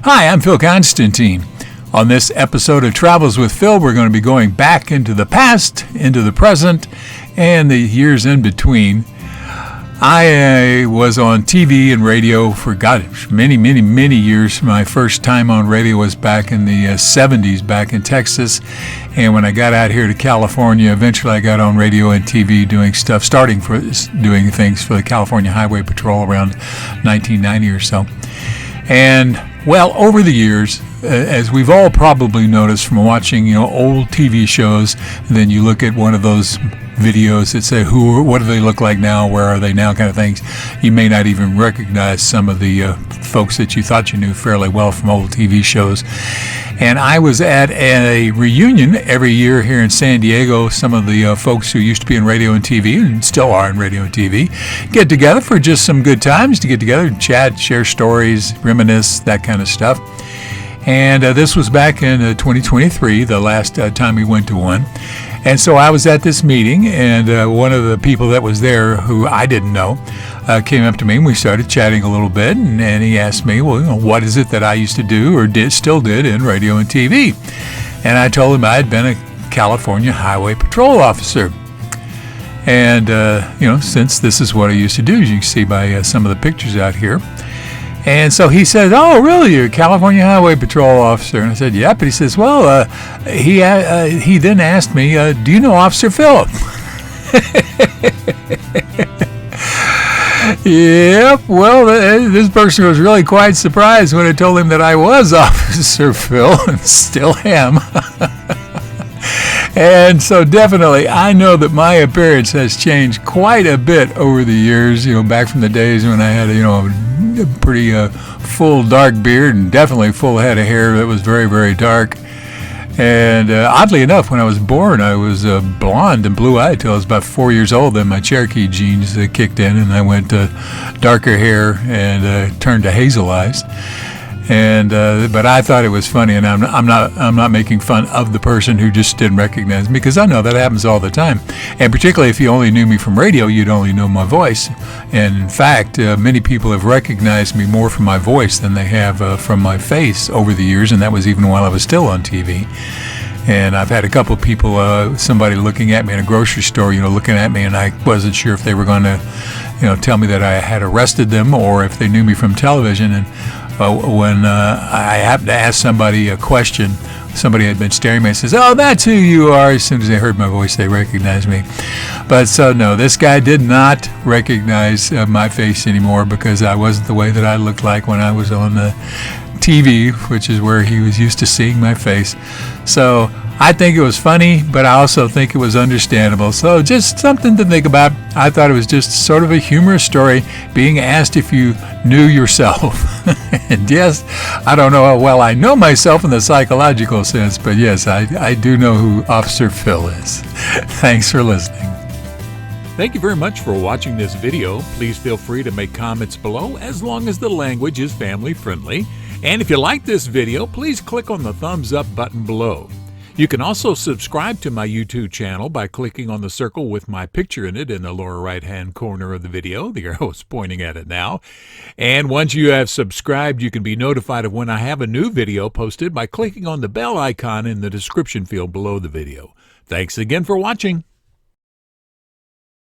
Hi, I'm Phil Constantine. On this episode of Travels with Phil, we're going to be going back into the past, into the present, and the years in between. I was on TV and radio for many years. My first time on radio was back in the 70s, back in Texas. And when I got out here to California, eventually I got on radio and TV doing things for the California Highway Patrol around 1990 or so. And well, over the years, as we've all probably noticed from watching, old TV shows, then you look at one of those videos that say what do they look like now, where are they now, kind of things. You may not even recognize some of the folks that you thought you knew fairly well from old TV shows. And I was at a reunion every year here in San Diego. Some of the folks who used to be in radio and TV and still are in radio and TV get together for just some good times, to get together and chat, share stories, reminisce, that kind of stuff. And this was back in 2023, the last time we went to one. And so I was at this meeting, and one of the people that was there, who I didn't know, came up to me, and we started chatting a little bit, and he asked me, well, what is it that I used to do or still did in radio and TV? And I told him I had been a California Highway Patrol officer. And, since this is what I used to do, as you can see by some of the pictures out here. And so he said, oh, really, you're a California Highway Patrol officer? And I said, yep. But he says, well, he then asked me, do you know Officer Phil? Yep, well, this person was really quite surprised when I told him that I was Officer Phil and still am. And so definitely, I know that my appearance has changed quite a bit over the years, back from the days when I had, a pretty full dark beard and definitely full head of hair that was very, very dark. And oddly enough, when I was born, I was blonde and blue-eyed till I was about 4 years old. Then my Cherokee genes kicked in, and I went to darker hair and turned to hazel eyes. And but I thought it was funny, and I'm not making fun of the person who just didn't recognize me, because I know that happens all the time. And particularly if you only knew me from radio, you'd only know my voice. And in fact, many people have recognized me more from my voice than they have from my face over the years, and that was even while I was still on TV. And I've had a couple of people, somebody looking at me in a grocery store, looking at me, and I wasn't sure if they were going to, tell me that I had arrested them or if they knew me from television. And when I happened to ask somebody a question, somebody had been staring at me and says, oh, that's who you are. As soon as they heard my voice, they recognized me. But so, no, this guy did not recognize my face anymore, because I wasn't the way that I looked like when I was on the TV, which is where he was used to seeing my face. So I think it was funny, but I also think it was understandable. So just something to think about. I thought it was just sort of a humorous story, being asked if you knew yourself. And yes, I don't know how well I know myself in the psychological sense, but yes, I do know who Officer Phil is. Thanks for listening. Thank you very much for watching this video. Please feel free to make comments below, as long as the language is family friendly. And if you like this video, please click on the thumbs up button below. You can also subscribe to my YouTube channel by clicking on the circle with my picture in it in the lower right-hand corner of the video. The arrow is pointing at it now. And once you have subscribed, you can be notified of when I have a new video posted by clicking on the bell icon in the description field below the video. Thanks again for watching.